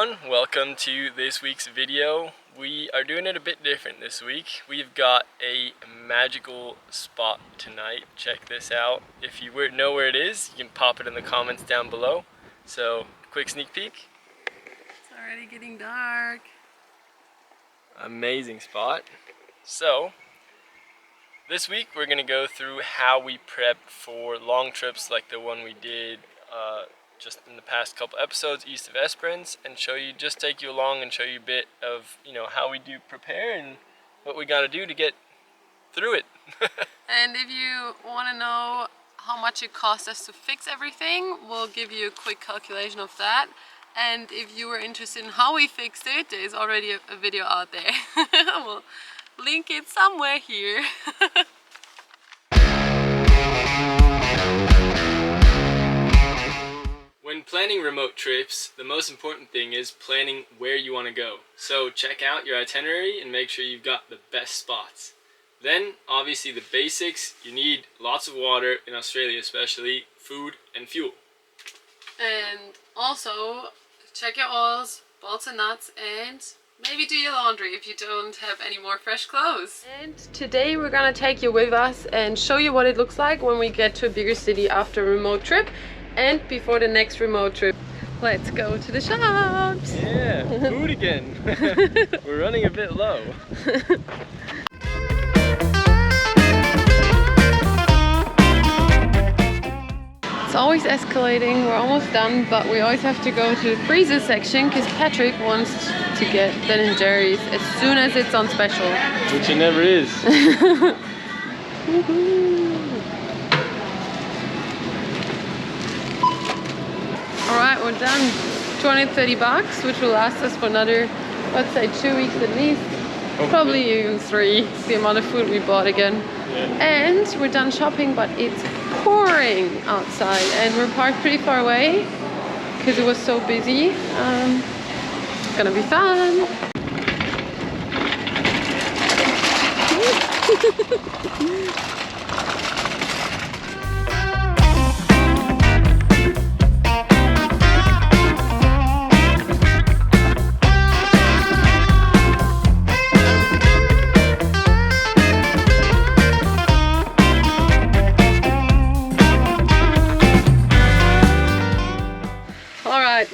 everyone, welcome to this week's video. We are doing it a bit different this week. We've got a magical spot tonight. Check this out. If you know where it is, you can pop it in the comments down below. So, quick sneak peek. It's already getting dark. Amazing spot. So, this week we're going to go through how we prep for long trips like the one we did just in the past couple episodes east of Esperance, and take you along and show you a bit of how we do prepare and what we got to do to get through it. And if you want to know how much it costs us to fix everything, we'll give you a quick calculation of that. And if you were interested in how we fixed it, there's already a video out there. We'll link it somewhere here. When planning remote trips, the most important thing is planning where you want to go. So check out your itinerary and make sure you've got the best spots. Then, obviously the basics, you need lots of water, in Australia especially, food and fuel. And also, check your oils, bolts and nuts, and maybe do your laundry if you don't have any more fresh clothes. And today we're gonna take you with us and show you what it looks like when we get to a bigger city after a remote trip and before the next remote trip. Let's go to the shops! Yeah, food again! We're running a bit low. It's always escalating. We're almost done, but we always have to go to the freezer section because Patrick wants to get Ben & Jerry's as soon as it's on special. Which it never is. Alright, we're done. $230, which will last us for another, let's say 2 weeks at least. Hopefully. Probably even 3. It's the amount of food we bought again. Yeah. And we're done shopping, but it's pouring outside and we're parked pretty far away because it was so busy. It's gonna be fun.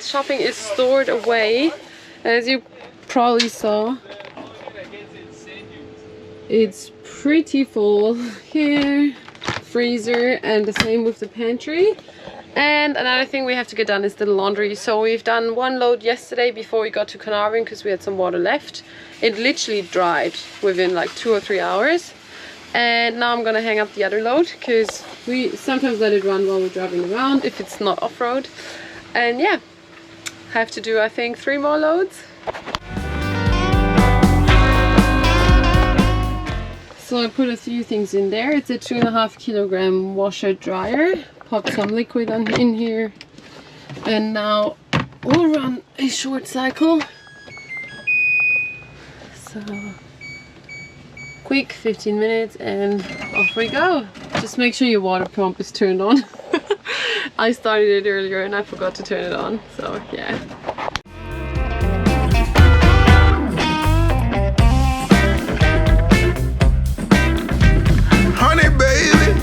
Shopping is stored away, as you probably saw. It's pretty full here, freezer, and the same with the pantry. And another thing we have to get done is the laundry. So we've done one load yesterday before we got to Carnarvon because we had some water left. It literally dried within like 2 or 3 hours. And now I'm gonna hang up the other load because we sometimes let it run while we're driving around if it's not off-road. And yeah, have to do I think 3 more loads. So I put a few things in there. It's a 2.5 kilogram washer dryer. Popped some liquid in here, and now we'll run a short cycle. So quick 15 minutes and off we go. Just make sure your water pump is turned on. I started it earlier and I forgot to turn it on, so yeah. Honey baby,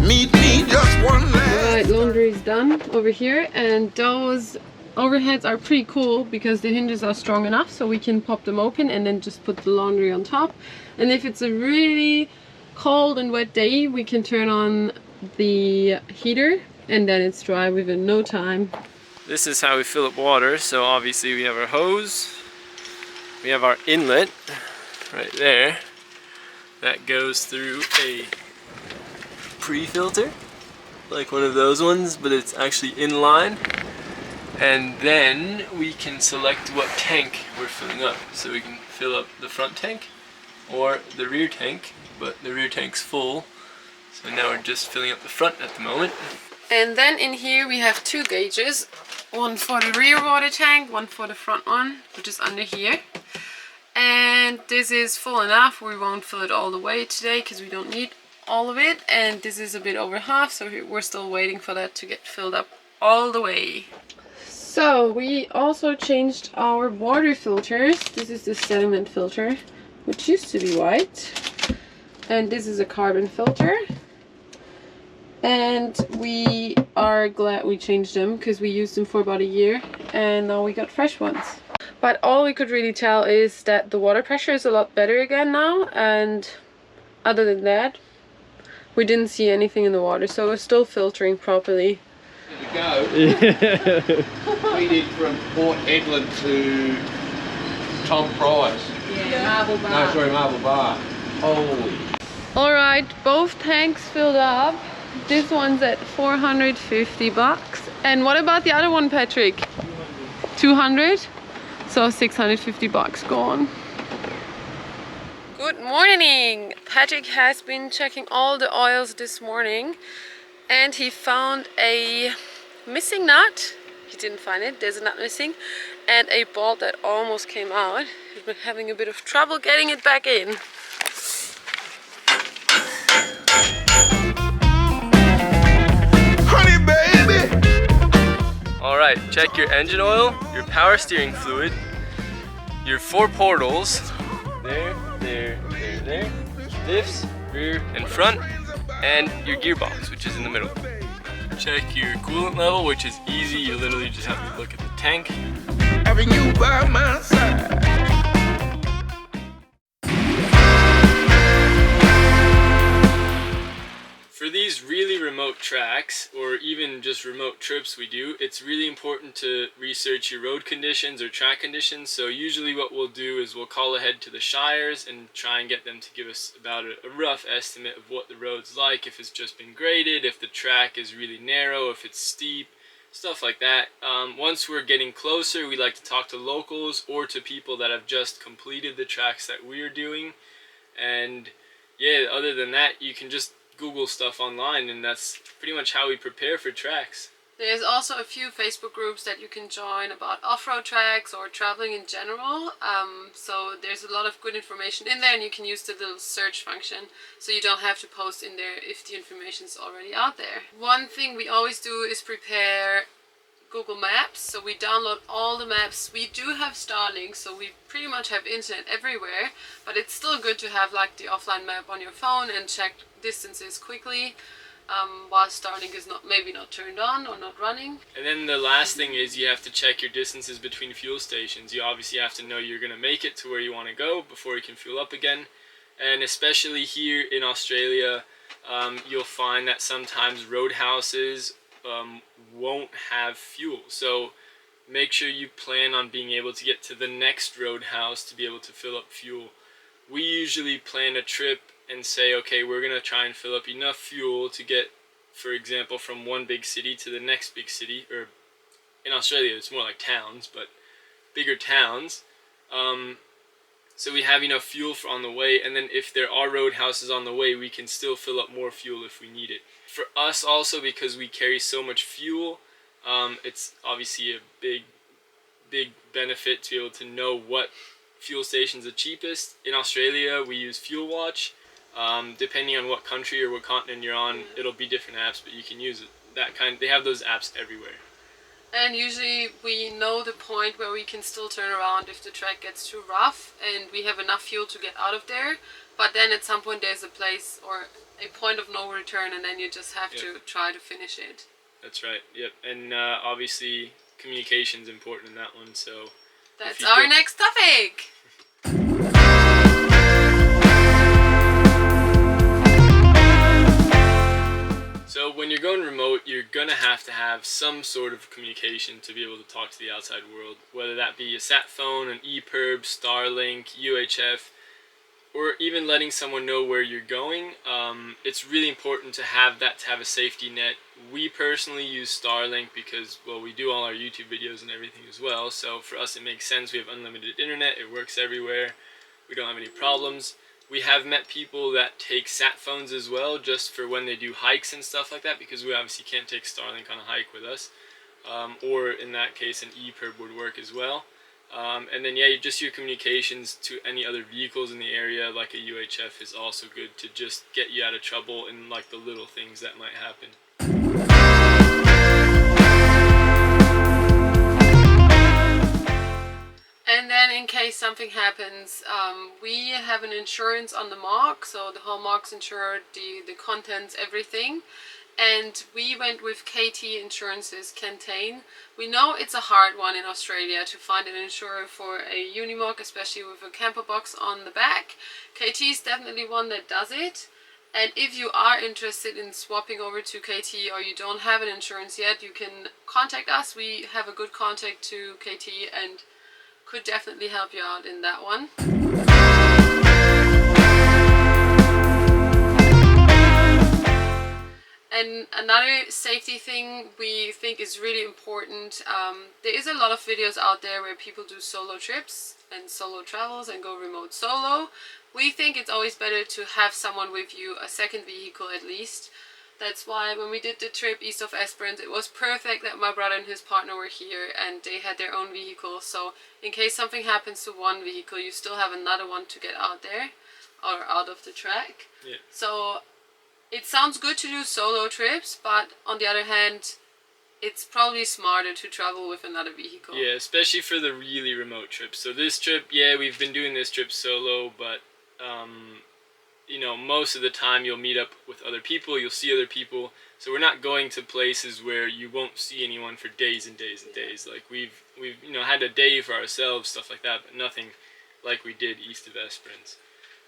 meet me just one last. Alright, laundry is done over here, and those overheads are pretty cool because the hinges are strong enough so we can pop them open and then just put the laundry on top. And if it's a really cold and wet day, we can turn on the heater and then it's dry within no time. This is how we fill up water. So obviously we have our hose, we have our inlet right there that goes through a pre-filter, like one of those ones, but it's actually inline. And then we can select what tank we're filling up. So we can fill up the front tank or the rear tank, but the rear tank's full. So now we're just filling up the front at the moment. And then in here we have 2 gauges. One for the rear water tank, one for the front one, which is under here. And this is full enough. We won't fill it all the way today because we don't need all of it. And this is a bit over half, so we're still waiting for that to get filled up all the way. So we also changed our water filters. This is the sediment filter, which used to be white, and this is a carbon filter. And we are glad we changed them because we used them for about a year and now we got fresh ones. But all we could really tell is that the water pressure is a lot better again now, and other than that we didn't see anything in the water, so we're still filtering properly. To go. We did from Port Hedland to Tom Price. Yeah, Marble Bar. No, sorry, Marble Bar. Holy. Alright, both tanks filled up. This one's at 450 bucks. And what about the other one, Patrick? 200? So 650 bucks gone. Good morning! Patrick has been checking all the oils this morning and he found a missing nut. He didn't find it, there's a nut missing, and a bolt that almost came out. He's been having a bit of trouble getting it back in. Honey, baby. Alright, check your engine oil, your power steering fluid, your 4 portals, there, diffs, rear and front, and your gearbox, which is in the middle. Check your coolant level, which is easy. You literally just have to look at the tank. Having you by my side. For these really remote tracks, or even just remote trips we do, it's really important to research your road conditions or track conditions. So usually what we'll do is we'll call ahead to the shires and try and get them to give us about a rough estimate of what the road's like, if it's just been graded, if the track is really narrow, if it's steep, stuff like that. Once we're getting closer, we like to talk to locals or to people that have just completed the tracks that we're doing. And yeah, other than that, you can just Google stuff online, and that's pretty much how we prepare for tracks. There's also a few Facebook groups that you can join about off-road tracks or traveling in general. So there's a lot of good information in there, and you can use the little search function so you don't have to post in there if the information's already out there. One thing we always do is prepare Google Maps, so we download all the maps. We do have Starlink, so we pretty much have internet everywhere, but it's still good to have like the offline map on your phone and check distances quickly while Starlink is maybe not turned on or not running. And then the last thing is you have to check your distances between fuel stations. You obviously have to know you're going to make it to where you want to go before you can fuel up again. And especially here in Australia, you'll find that sometimes roadhouses won't have fuel, so make sure you plan on being able to get to the next roadhouse to be able to fill up fuel. We usually plan a trip and say, okay, we're gonna try and fill up enough fuel to get, for example, from one big city to the next big city, or in Australia it's more like towns, but bigger towns. So we have enough fuel on the way, and then if there are roadhouses on the way, we can still fill up more fuel if we need it. For us also, because we carry so much fuel, it's obviously a big benefit to be able to know what fuel station's the cheapest. In Australia, we use Fuel Watch. Depending on what country or what continent you're on, it'll be different apps, but you can use it. They have those apps everywhere. And usually we know the point where we can still turn around if the track gets too rough and we have enough fuel to get out of there. But then at some point there's a place or a point of no return, and then you just have to try to finish it. That's right, yep. And obviously communication's important in that one, so... That's our next topic! So when you're going remote, you're going to have some sort of communication to be able to talk to the outside world, whether that be a sat phone, an EPIRB, Starlink, UHF, or even letting someone know where you're going. It's really important to have a safety net. We personally use Starlink because, well, we do all our YouTube videos and everything as well, so for us it makes sense. We have unlimited internet, it works everywhere, we don't have any problems. We have met people that take sat phones as well, just for when they do hikes and stuff like that, because we obviously can't take Starlink on a hike with us. Or in that case, an EPIRB would work as well. And then just your communications to any other vehicles in the area, like a UHF, is also good to just get you out of trouble in like the little things that might happen. And then in case something happens, we have an insurance on the Mog, so the whole Mog's insured, the contents, everything. And we went with KT Insurance's Canteen. We know it's a hard one in Australia to find an insurer for a Unimog, especially with a camper box on the back. KT is definitely one that does it. And if you are interested in swapping over to KT or you don't have an insurance yet, you can contact us. We have a good contact to KT and could definitely help you out in that one. And another safety thing we think is really important, there is a lot of videos out there where people do solo trips and solo travels and go remote solo. We think it's always better to have someone with you, a second vehicle at least. That's why when we did the trip east of Esperance, it was perfect that my brother and his partner were here and they had their own vehicle. So in case something happens to one vehicle, you still have another one to get out there or out of the track. Yeah. So it sounds good to do solo trips, but on the other hand, it's probably smarter to travel with another vehicle. Yeah, especially for the really remote trips. So this trip, yeah, we've been doing this trip solo, but you know, most of the time you'll meet up with other people, you'll see other people. So we're not going to places where you won't see anyone for days and days and days. Like we've you know had a day for ourselves, stuff like that, but nothing like we did east of Esperance.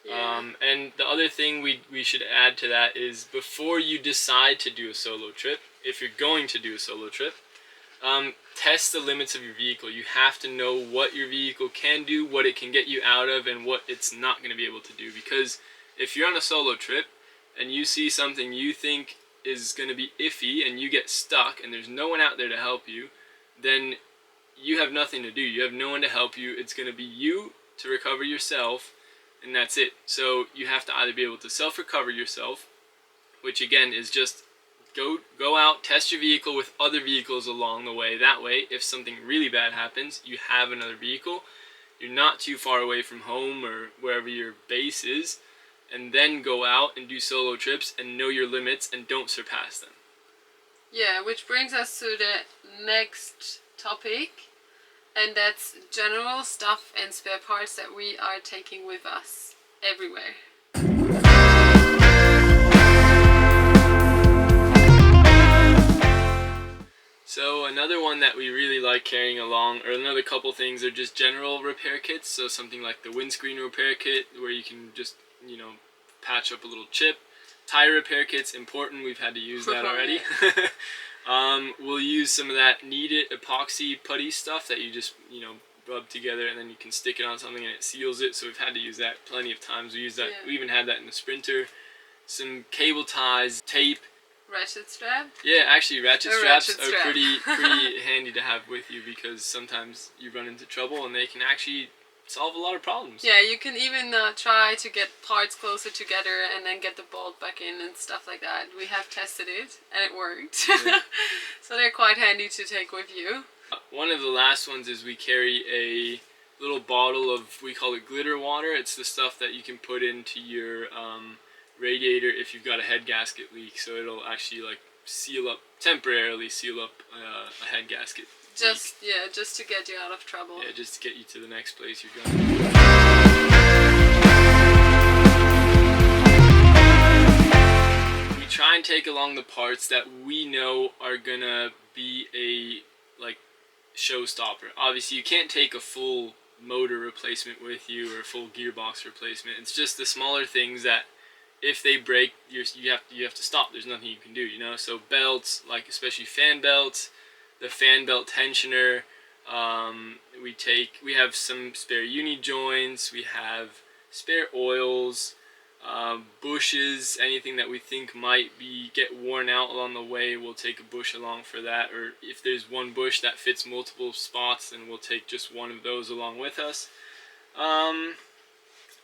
Yeah. And the other thing we should add to that is before you decide to do a solo trip, if you're going to do a solo trip, test the limits of your vehicle. You have to know what your vehicle can do, what it can get you out of, and what it's not going to be able to do. Because if you're on a solo trip and you see something you think is going to be iffy and you get stuck and there's no one out there to help you, then you have nothing to do. You have no one to help you. It's going to be you to recover yourself, and that's it. So you have to either be able to self-recover yourself, which again is just go out, test your vehicle with other vehicles along the way. That way, if something really bad happens, you have another vehicle. You're not too far away from home or wherever your base is, and then go out and do solo trips and know your limits and don't surpass them. Yeah, which brings us to the next topic, and that's general stuff and spare parts that we are taking with us everywhere. So another one that we really like carrying along, or another couple things, are just general repair kits. So something like the windscreen repair kit, where you can just, you know, patch up a little chip. Tire repair kit's important. We've had to use that already. We'll use some of that kneaded epoxy putty stuff that you just, you know, rub together and then you can stick it on something and it seals it. So we've had to use that plenty of times. We use that. Yeah. We even had that in the Sprinter. Some cable ties, tape. Ratchet strap? Yeah, actually ratchet straps ratchet are strap. pretty handy to have with you because sometimes you run into trouble and they can actually solve a lot of problems. Yeah, you can even try to get parts closer together and then get the bolt back in and stuff like that. We have tested it and it worked. Yeah. So they're quite handy to take with you. One of the last ones is we carry a little bottle of, we call it glitter water. It's the stuff that you can put into your radiator if you've got a head gasket leak. So it'll actually like temporarily seal up a head gasket leak. Just to get you out of trouble. Yeah, just to get you to the next place you're going. We try and take along the parts that we know are gonna be a showstopper. Obviously, you can't take a full motor replacement with you or a full gearbox replacement. It's just the smaller things that, if they break, you have to stop. There's nothing you can do, you know. So belts, like especially fan belts, the fan belt tensioner. We have some spare uni joints. We have spare oils, bushes, anything that we think might get worn out along the way. We'll take a bush along for that. Or if there's one bush that fits multiple spots, then we'll take just one of those along with us.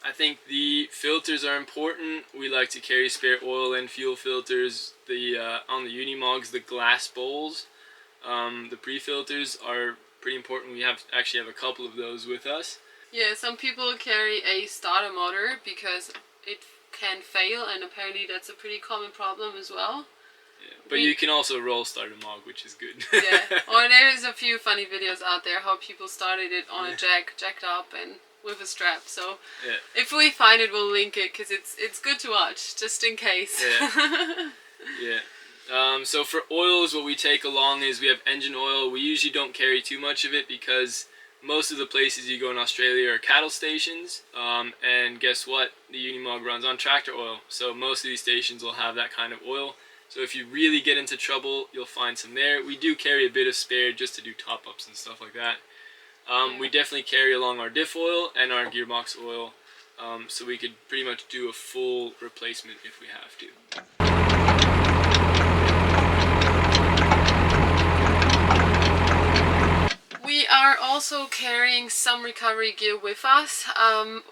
I think the filters are important. We like to carry spare oil and fuel filters. On the Unimogs, the glass bowls, the pre-filters are pretty important. We actually have a couple of those with us. Yeah, some people carry a starter motor because it can fail, and apparently that's a pretty common problem as well. Yeah. But you can also roll start a Mog, which is good. Yeah. Or there's a few funny videos out there how people started it on a jacked up and with a strap. So yeah. if we find it, we'll link it because it's good to watch just in case. Yeah. Yeah. So for oils, what we take along is we have engine oil. We usually don't carry too much of it because most of the places you go in Australia are cattle stations. And guess what? The Unimog runs on tractor oil. So most of these stations will have that kind of oil. So if you really get into trouble, you'll find some there. We do carry a bit of spare just to do top-ups and stuff like that. We definitely carry along our diff oil and our gearbox oil. So we could pretty much do a full replacement if we have to. We are also carrying some recovery gear with us.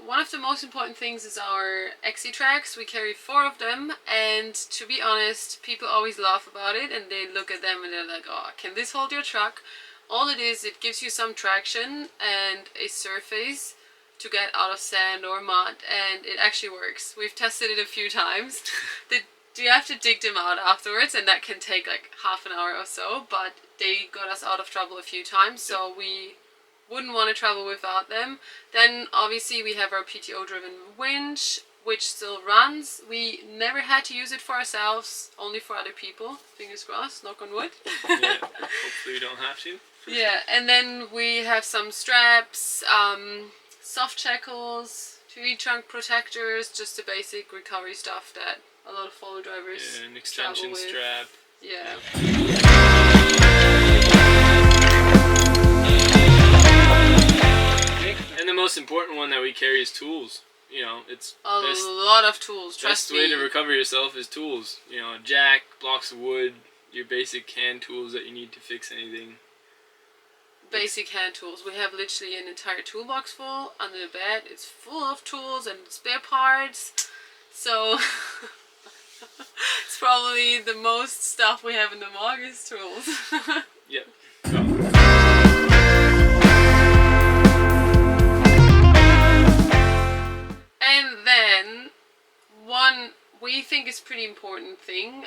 One of the most important things is our exi tracks. We carry 4 of them, and to be honest, people always laugh about it and they look at them and they're like, oh, can this hold your truck? All it is, it gives you some traction and a surface to get out of sand or mud, and it actually works. We've tested it a few times. You have to dig them out afterwards, and that can take like half an hour or so, but they got us out of trouble a few times, so we wouldn't want to travel without them. Then obviously we have our PTO driven winch, which still runs. We never had to use it for ourselves, only for other people. Fingers crossed, knock on wood. Yeah, hopefully we don't have to. Yeah, and then we have some straps, soft shackles, 2E trunk protectors, just the basic recovery stuff that a lot of follow drivers yeah, an extension strap. Yeah. And the most important one that we carry is tools. You know, it's a lot of tools. Trust me. Best way to recover yourself is tools. You know, a jack, blocks of wood, your basic hand tools that you need to fix anything. Basic hand tools. We have literally an entire toolbox full under the bed. It's full of tools and spare parts. So it's probably the most stuff we have in the Mog is tools. Yep. And then one we think is pretty important thing,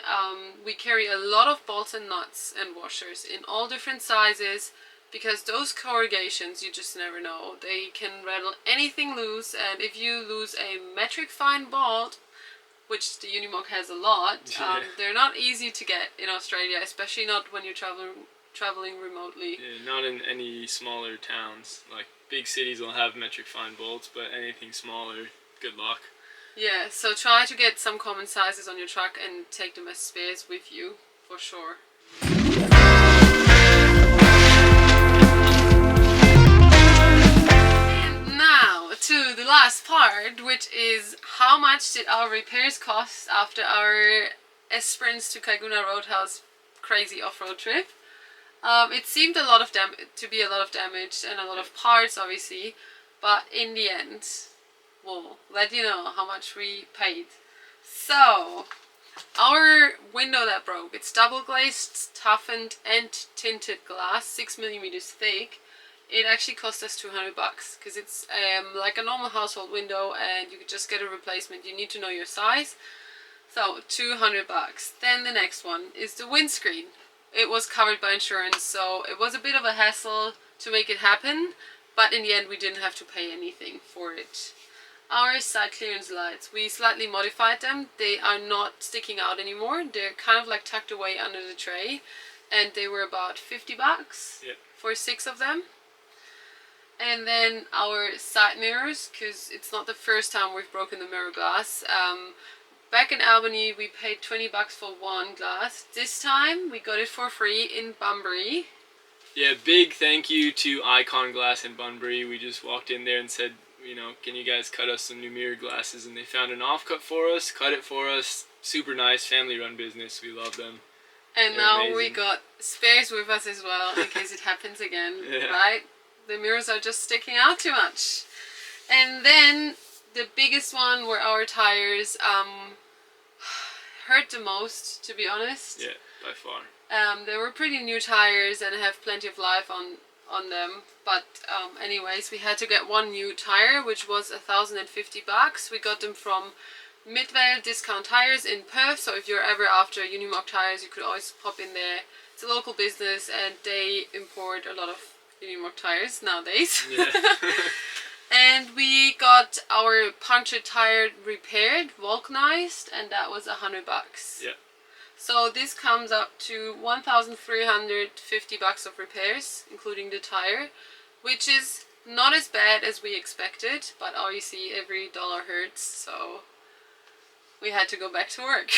we carry a lot of bolts and nuts and washers in all different sizes, because those corrugations, you just never know. They can rattle anything loose, and if you lose a metric fine bolt, which the Unimog has a lot, they're not easy to get in Australia, especially not when you're traveling remotely. Yeah, not in any smaller towns. Like big cities will have metric fine bolts, but anything smaller, good luck. Yeah, so try to get some common sizes on your truck and take them as spares with you, for sure. And now to the last part, which is how much did our repairs cost after our Esperance to Kaiguna Roadhouse crazy off-road trip. It seemed to be a lot of damage and a lot of parts, obviously, but in the end, we'll let you know how much we paid. So, our window that broke, it's double glazed, toughened and tinted glass, 6mm thick. It actually cost us $200 because it's like a normal household window and you could just get a replacement. You need to know your size. So $200. Then the next one is the windscreen. It was covered by insurance, so it was a bit of a hassle to make it happen, but in the end we didn't have to pay anything for it. Our side clearance lights, we slightly modified them. They are not sticking out anymore. They're kind of like tucked away under the tray, and they were about $50 for 6 of them. And then our side mirrors, because it's not the first time we've broken the mirror glass. Back in Albany we paid $20 for one glass. This time we got it for free in Bunbury. Yeah, big thank you to Icon Glass in Bunbury. We just walked in there and said, you know, can you guys cut us some new mirror glasses? And they found an offcut for us, cut it for us. Super nice, family run business. We love them. And they're now amazing. We got spares with us as well in case it happens again, right? The mirrors are just sticking out too much. And then the biggest one were our tires. Hurt the most, to be honest. Yeah, by far. They were pretty new tires and have plenty of life on them. But anyways, we had to get one new tire, which was $1,050. We got them from Midway Discount Tires in Perth, so if you're ever after Unimog tires, you could always pop in there. It's a local business and they import a lot of Unimog tires nowadays. Yeah. And we got our punctured tire repaired, vulcanized, and that was $100. Yeah. So this comes up to $1,350 of repairs, including the tire, which is not as bad as we expected, but obviously every dollar hurts, so we had to go back to work.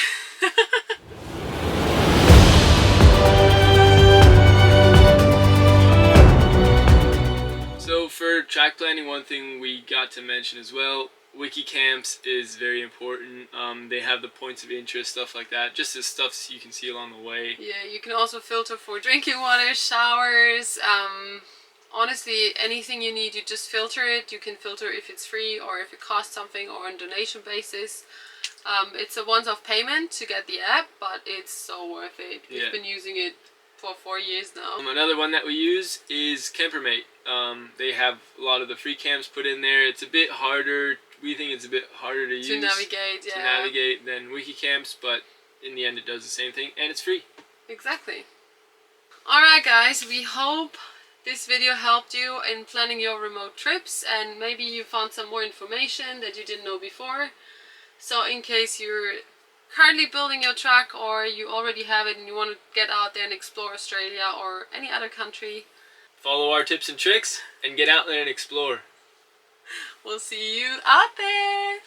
So for track planning, one thing we got to mention as well, wiki camps is very important. They have the points of interest, stuff like that, just as stuff you can see along the way. Yeah, you can also filter for drinking water, showers, honestly anything you need, you just filter it. You can filter if it's free or if it costs something or on donation basis. It's a once-off payment to get the app, but it's so worth it. We've been using it for 4 years now. Another one that we use is Campermate. They have a lot of the free camps put in there. It's a bit harder. We think it's a bit harder to use. To navigate, than wiki camps, but in the end it does the same thing and it's free. Exactly. Alright guys, we hope this video helped you in planning your remote trips and maybe you found some more information that you didn't know before. So in case you're currently building your truck or you already have it and you want to get out there and explore Australia or any other country, follow our tips and tricks and get out there and explore. We'll see you out there!